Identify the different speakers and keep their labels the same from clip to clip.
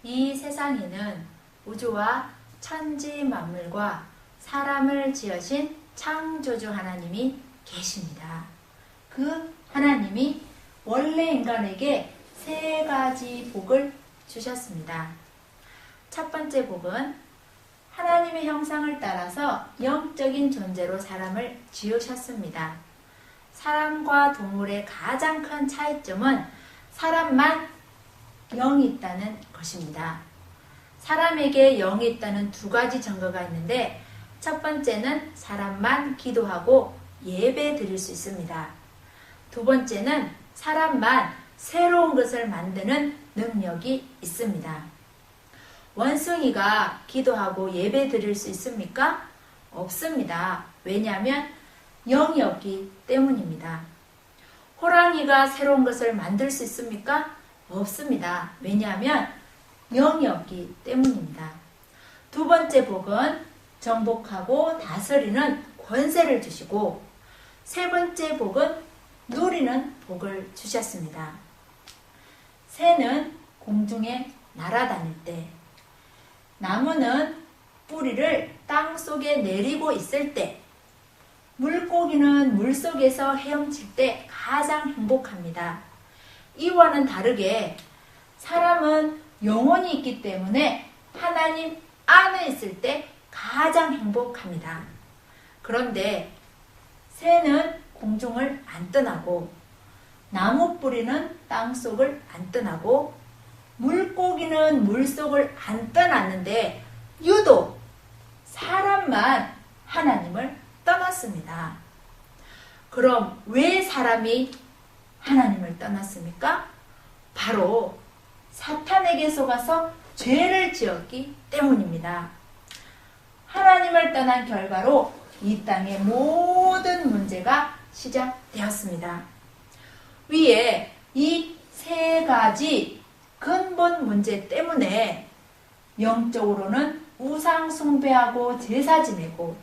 Speaker 1: 이 세상에는 우주와 천지 만물과 사람을 지으신 창조주 하나님이 계십니다. 그 하나님이 원래 인간에게 세 가지 복을 주셨습니다. 첫 번째 복은 하나님의 형상을 따라서 영적인 존재로 사람을 지으셨습니다. 사람과 동물의 가장 큰 차이점은 사람만 영이 있다는 것입니다. 사람에게 영이 있다는 두 가지 증거가 있는데, 첫 번째는 사람만 기도하고 예배 드릴 수 있습니다. 두 번째는 사람만 새로운 것을 만드는 능력이 있습니다. 원숭이가 기도하고 예배 드릴 수 있습니까? 없습니다. 왜냐하면 영이 없기 때문입니다. 호랑이가 새로운 것을 만들 수 있습니까? 없습니다. 왜냐하면 영이 없기 때문입니다. 두 번째 복은 정복하고 다스리는 권세를 주시고, 세 번째 복은 누리는 복을 주셨습니다. 새는 공중에 날아다닐 때, 나무는 뿌리를 땅 속에 내리고 있을 때, 물고기는 물속에서 헤엄칠 때 가장 행복합니다. 이와는 다르게 사람은 영혼이 있기 때문에 하나님 안에 있을 때 가장 행복합니다. 그런데 새는 공중을 안 떠나고, 나무 뿌리는 땅속을 안 떠나고, 물고기는 물속을 안 떠났는데 유독 사람만 하나님을 떠났습니다. 그럼 왜 사람이 하나님을 떠났습니까? 바로 사탄에게 속아서 죄를 지었기 때문입니다. 하나님을 떠난 결과로 이 땅의 모든 문제가 시작되었습니다. 위에 이 세 가지 근본 문제 때문에 영적으로는 우상 숭배하고 제사 지내고,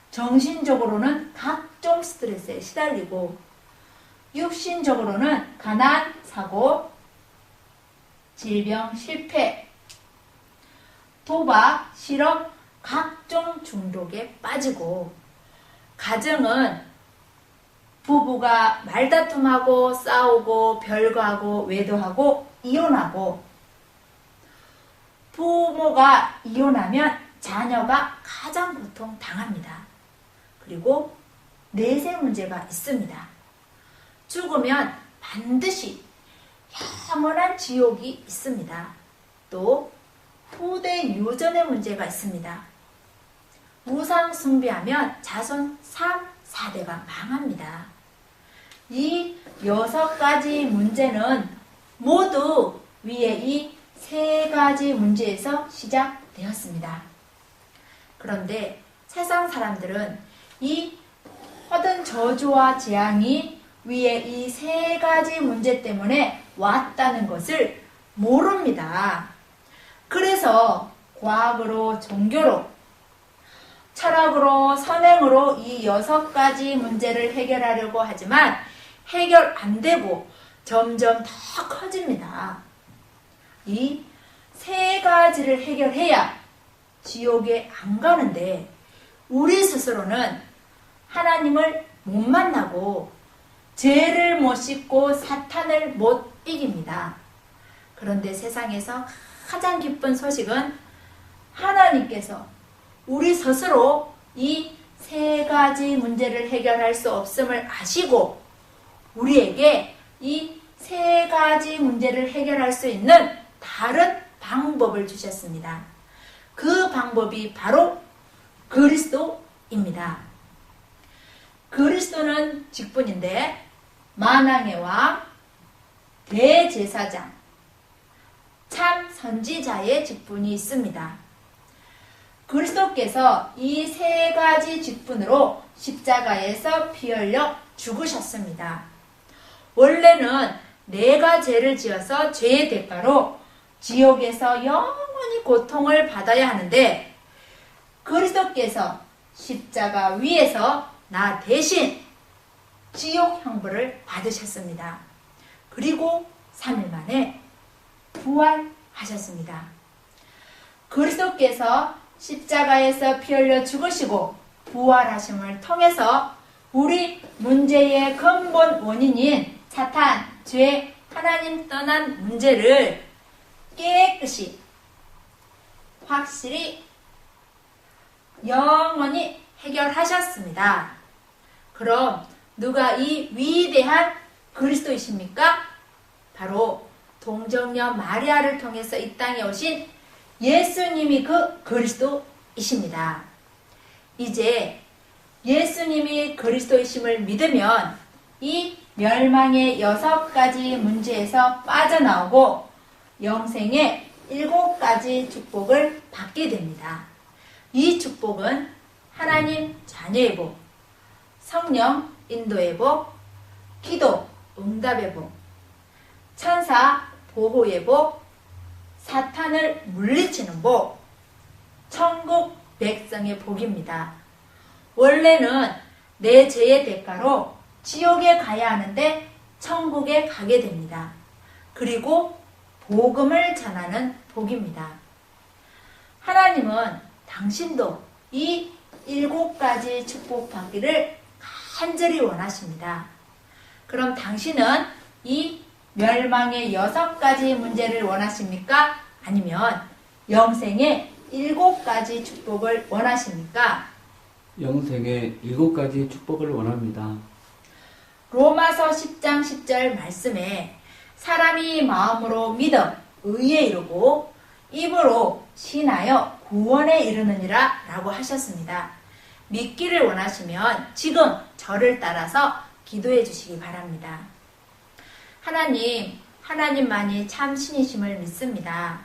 Speaker 1: 정신적으로는 각종 스트레스에 시달리고, 육신적으로는 가난, 사고, 질병, 실패, 도박, 실업, 각종 중독에 빠지고, 가정은 부부가 말다툼하고 싸우고 별거하고 외도하고 이혼하고, 부모가 이혼하면 자녀가 가장 고통당합니다. 그리고 내세 문제가 있습니다. 죽으면 반드시 영원한 지옥이 있습니다. 또 후대 유전의 문제가 있습니다. 우상 숭배하면 자손 3, 4대가 망합니다. 이 6가지 문제는 모두 위에 이 3가지 문제에서 시작되었습니다. 그런데 세상 사람들은 이 모든 저주와 재앙이 위에 이 3가지 문제 때문에 왔다는 것을 모릅니다. 그래서 과학으로, 종교로, 철학으로, 선행으로 이 6가지 문제를 해결하려고 하지만 해결 안 되고 점점 더 커집니다. 이 3가지를 해결해야 지옥에 안 가는데, 우리 스스로는 하나님을 못 만나고 죄를 못 씻고 사탄을 못 이깁니다. 그런데 세상에서 가장 기쁜 소식은 하나님께서 우리 스스로 이 3가지 문제를 해결할 수 없음을 아시고 우리에게 이 3가지 문제를 해결할 수 있는 다른 방법을 주셨습니다. 그 방법이 바로 그리스도입니다. 그리스도는 직분인데 만왕의 왕, 대제사장, 참 선지자의 직분이 있습니다. 그리스도께서 이 3가지 직분으로 십자가에서 피 흘려 죽으셨습니다. 원래는 내가 죄를 지어서 죄의 대가로 지옥에서 영원히 고통을 받아야 하는데, 그리스도께서 십자가 위에서 나 대신 지옥 형벌을 받으셨습니다. 그리고 3일 만에 부활하셨습니다. 하셨습니다. 그리스도께서 십자가에서 피 흘려 죽으시고 부활하심을 통해서 우리 문제의 근본 원인인 사탄, 죄, 하나님 떠난 문제를 깨끗이 확실히 영원히 해결하셨습니다. 그럼 누가 이 위대한 그리스도이십니까? 바로 동정녀 마리아를 통해서 이 땅에 오신 예수님이 그 그리스도이십니다. 이제 예수님이 그리스도이심을 믿으면 이 멸망의 6가지 문제에서 빠져나오고 영생의 7가지 축복을 받게 됩니다. 이 축복은 하나님 자녀의 복, 성령 인도의 복, 기도 응답의 복, 천사 보호의 복, 사탄을 물리치는 복, 천국 백성의 복입니다. 원래는 내 죄의 대가로 지옥에 가야 하는데 천국에 가게 됩니다. 그리고 복음을 전하는 복입니다. 하나님은 당신도 이 7가지 축복받기를 간절히 원하십니다. 그럼 당신은 이 멸망의 6가지 문제를 원하십니까? 아니면 영생의 7가지 축복을 원하십니까?
Speaker 2: 영생의 7가지 축복을 원합니다.
Speaker 1: 로마서 10장 10절 말씀에 사람이 마음으로 믿어 의에 이르고 입으로 신하여 구원에 이르느니라 라고 하셨습니다. 믿기를 원하시면 지금 저를 따라서 기도해 주시기 바랍니다. 하나님만이 참 신이심을 믿습니다.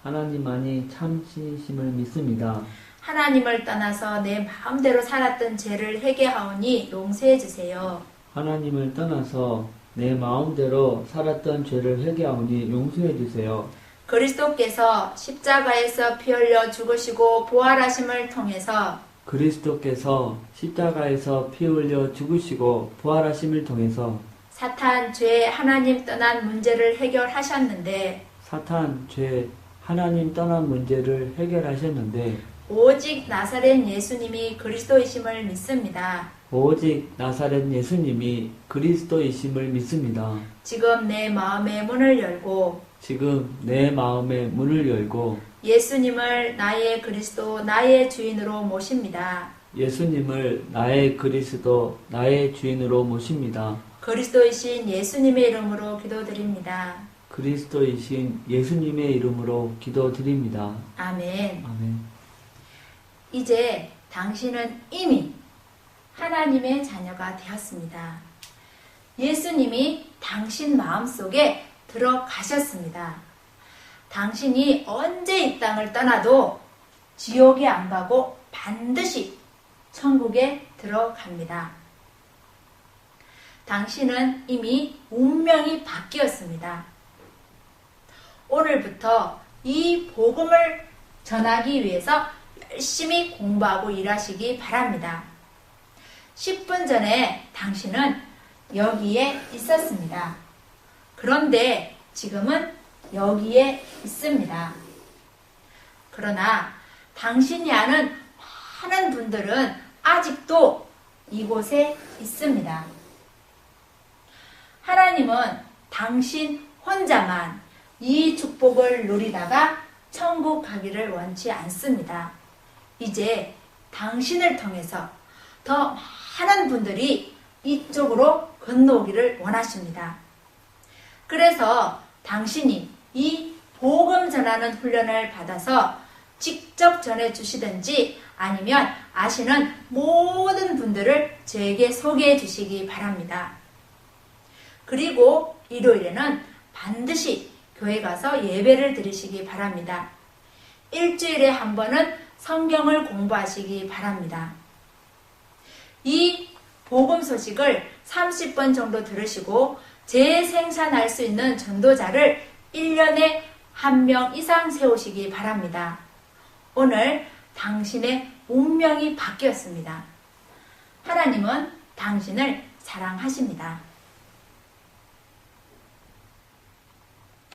Speaker 2: 하나님만이 참 신이심을 믿습니다.
Speaker 1: 하나님을 떠나서 내 마음대로 살았던 죄를 회개하오니 용서해 주세요.
Speaker 2: 하나님을 떠나서 내 마음대로 살았던 죄를 회개하오니 용서해 주세요.
Speaker 1: 그리스도께서 십자가에서 피 흘려 죽으시고 부활하심을 통해서
Speaker 2: 그리스도께서 십자가에서 피 흘려 죽으시고 부활하심을 통해서
Speaker 1: 사탄, 죄, 하나님 떠난 문제를 해결하셨는데
Speaker 2: 사탄, 죄, 하나님 떠난 문제를 해결하셨는데
Speaker 1: 오직 나사렛 예수님이 그리스도이심을 믿습니다.
Speaker 2: 오직 나사렛 예수님이 그리스도이심을 믿습니다.
Speaker 1: 지금 내 마음의 문을 열고
Speaker 2: 지금 내 마음의 문을 열고
Speaker 1: 예수님을 나의 그리스도, 나의 주인으로 모십니다.
Speaker 2: 예수님을 나의 그리스도, 나의 주인으로 모십니다.
Speaker 1: 그리스도이신 예수님의 이름으로 기도드립니다.
Speaker 2: 그리스도이신 예수님의 이름으로 기도드립니다.
Speaker 1: 아멘.
Speaker 2: 아멘.
Speaker 1: 이제 당신은 이미 하나님의 자녀가 되었습니다. 예수님이 당신 마음속에 들어가셨습니다. 당신이 언제 이 땅을 떠나도 지옥에 안 가고 반드시 천국에 들어갑니다. 당신은 이미 운명이 바뀌었습니다. 오늘부터 이 복음을 전하기 위해서 열심히 공부하고 일하시기 바랍니다. 10분 전에 당신은 여기에 있었습니다. 그런데 지금은 여기에 있습니다. 그러나 당신이 아는 많은 분들은 아직도 이곳에 있습니다. 하나님은 당신 혼자만 이 축복을 누리다가 천국 가기를 원치 않습니다. 이제 당신을 통해서 더 많은 분들이 이쪽으로 건너오기를 원하십니다. 그래서 당신이 이 복음 전하는 훈련을 받아서 직접 전해주시든지 아니면 아시는 모든 분들을 저에게 소개해 주시기 바랍니다. 그리고 일요일에는 반드시 교회 가서 예배를 드리시기 바랍니다. 일주일에 한 번은 성경을 공부하시기 바랍니다. 이 복음 소식을 30번 정도 들으시고 재생산할 수 있는 전도자를 1년에 1명 이상 세우시기 바랍니다. 오늘 당신의 운명이 바뀌었습니다. 하나님은 당신을 사랑하십니다.